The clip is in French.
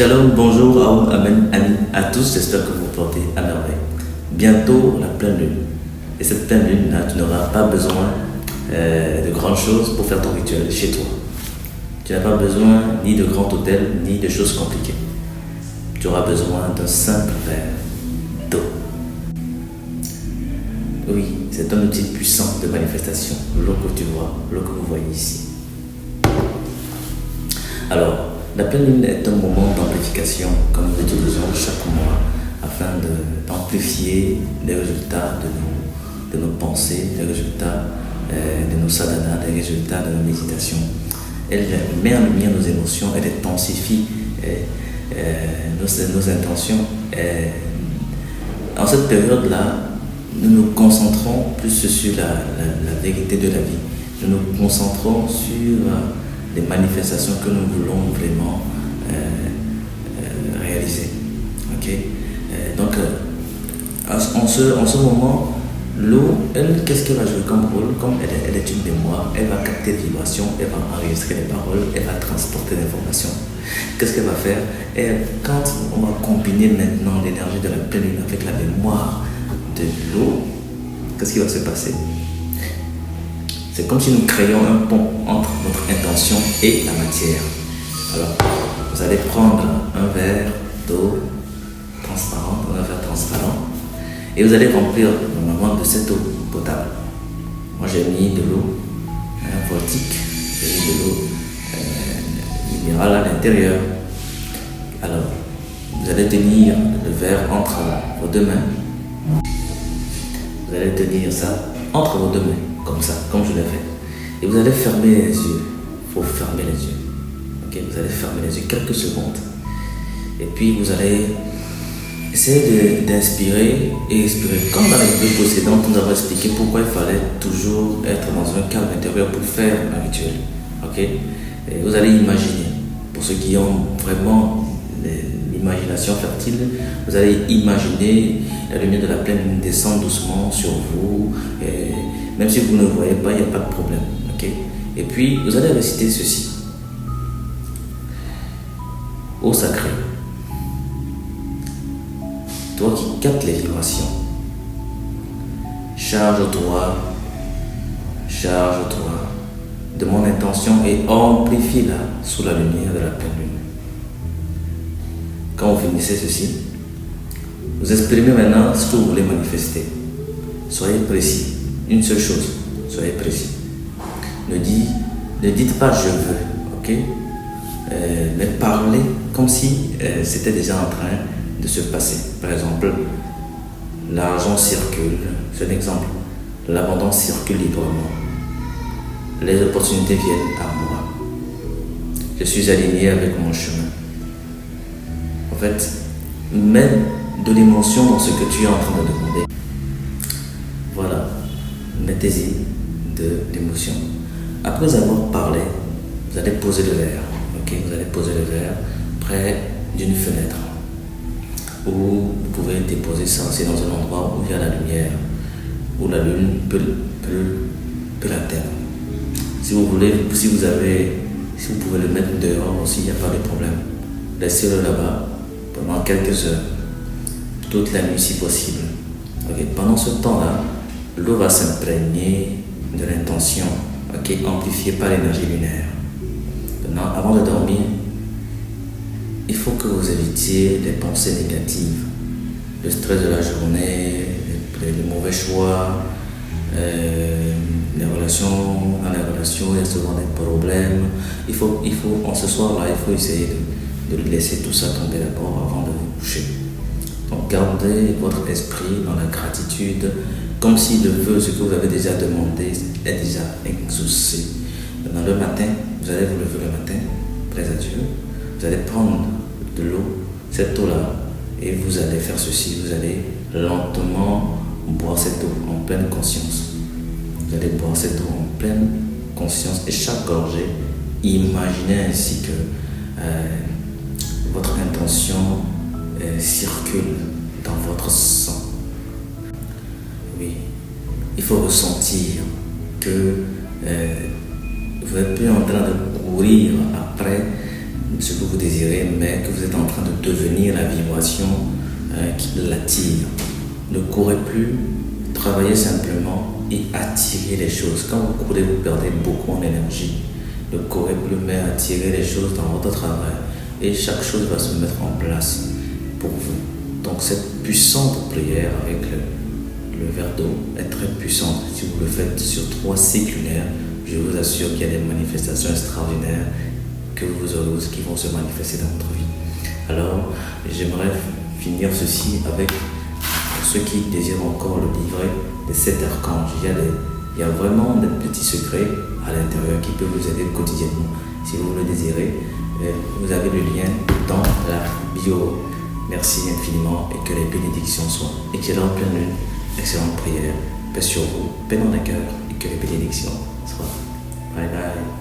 Shalom, bonjour, amen, amen à tous, j'espère que vous vous portez à merveille. Bientôt la pleine lune. Et cette pleine lune-là, tu n'auras pas besoin de grandes choses pour faire ton rituel chez toi. Tu n'as pas besoin ni de grands hôtels, ni de choses compliquées. Tu auras besoin d'un simple verre d'eau. Oui, c'est un outil puissant de manifestation, l'eau que tu vois, l'eau que vous voyez ici. Alors, la pleine lune est un moment d'amplification que nous utilisons chaque mois afin d'amplifier les résultats de nos pensées, les résultats de nos sadhanas, les résultats de nos méditations. Elle met en lumière nos émotions, elle intensifie nos intentions. En cette période-là, nous nous concentrons plus sur la vérité de la vie. Nous nous concentrons sur les manifestations que nous voulons vraiment réaliser. Okay? Donc, en ce moment, l'eau, elle, qu'est-ce qu'elle va jouer comme rôle? Comme elle est une mémoire, elle va capter les vibrations, elle va enregistrer les paroles, elle va transporter l'information. Qu'est-ce qu'elle va faire? Quand on va combiner maintenant l'énergie de la pleine lune avec la mémoire de l'eau, qu'est-ce qui va se passer? C'est comme si nous créions un pont entre notre intention et la matière. Alors, vous allez prendre un verre d'eau transparente, un verre transparent, et vous allez remplir normalement de cette eau potable. Moi, j'ai mis de l'eau voltique, j'ai mis de l'eau minérale à l'intérieur. Alors, vous allez tenir le verre entre vos deux mains. Vous allez tenir ça entre vos deux mains. Comme ça, comme je l'ai fait. Et vous allez fermer les yeux. Il faut fermer les yeux. Okay? Vous allez fermer les yeux quelques secondes. Et puis vous allez essayer d'inspirer et expirer. Comme dans les vidéos précédentes, nous avons expliqué pourquoi il fallait toujours être dans un calme intérieur pour faire un rituel. Okay? Et vous allez imaginer, pour ceux qui ont vraiment l'imagination fertile, vous allez imaginer la lumière de la pleine lune descendre doucement sur vous. Et même si vous ne voyez pas, il n'y a pas de problème. Okay? Et puis, vous allez réciter ceci. Ô sacré, toi qui captes les vibrations, charge-toi de mon intention et amplifie-la sous la lumière de la pleine lune. Quand vous finissez ceci, vous exprimez maintenant ce que vous voulez manifester. Soyez précis. Une seule chose, soyez précis. Ne dites pas je veux, ok? Mais parlez comme si c'était déjà en train de se passer. Par exemple, l'argent circule, c'est un exemple. L'abondance circule librement. Les opportunités viennent à moi. Je suis aligné avec mon chemin. En fait, mets de l'émotion dans ce que tu es en train de demander. Voilà. Mettez-y de l'émotion. Après avoir parlé, vous allez poser le verre. Okay? Vous allez poser le verre près d'une fenêtre. Ou vous pouvez déposer ça aussi dans un endroit où il y a la lumière, où la lune peut l'atteindre. Si vous voulez, si vous pouvez le mettre dehors aussi, il n'y a pas de problème. Laissez-le là-bas pendant quelques heures, toute la nuit si possible. Okay? Pendant ce temps-là, l'eau va s'imprégner de l'intention, amplifiée par l'énergie lunaire. Maintenant, avant de dormir, il faut que vous évitiez les pensées négatives, le stress de la journée, les mauvais choix, dans les relations, il y a souvent des problèmes. En ce soir-là, il faut essayer de laisser tout ça tomber d'abord avant de vous coucher. Donc, gardez votre esprit dans la gratitude, comme si le vœu, ce que vous avez déjà demandé, est déjà exaucé. Dans le matin, vous allez vous lever le matin, près à Dieu, vous allez prendre de l'eau, cette eau-là, et vous allez faire ceci, vous allez lentement boire cette eau en pleine conscience. Vous allez boire cette eau en pleine conscience, et chaque gorgée, imaginez ainsi que votre intention circule dans votre sang. Oui, il faut ressentir que vous n'êtes plus en train de courir après ce que vous désirez, mais que vous êtes en train de devenir la vibration qui l'attire. Ne courez plus, travaillez simplement et attirez les choses. Quand vous courez, vous perdez beaucoup en énergie. Ne courez plus, mais attirez les choses dans votre travail et chaque chose va se mettre en place pour vous. Donc cette puissante prière avec le verre d'eau est très puissante. Si vous le faites sur 3 cycles lunaires, je vous assure qu'il y a des manifestations extraordinaires que vous aurez, qui vont se manifester dans votre vie. Alors, j'aimerais finir ceci avec, pour ceux qui désirent encore le livret des 7 archanges. Il y a vraiment des petits secrets à l'intérieur qui peuvent vous aider quotidiennement. Si vous le désirez, vous avez le lien dans la bio. Merci infiniment et que les bénédictions soient. Excellente pleine lune, excellente prière, paix sur vous, paix dans les cœurs et que les bénédictions soient. Bye bye.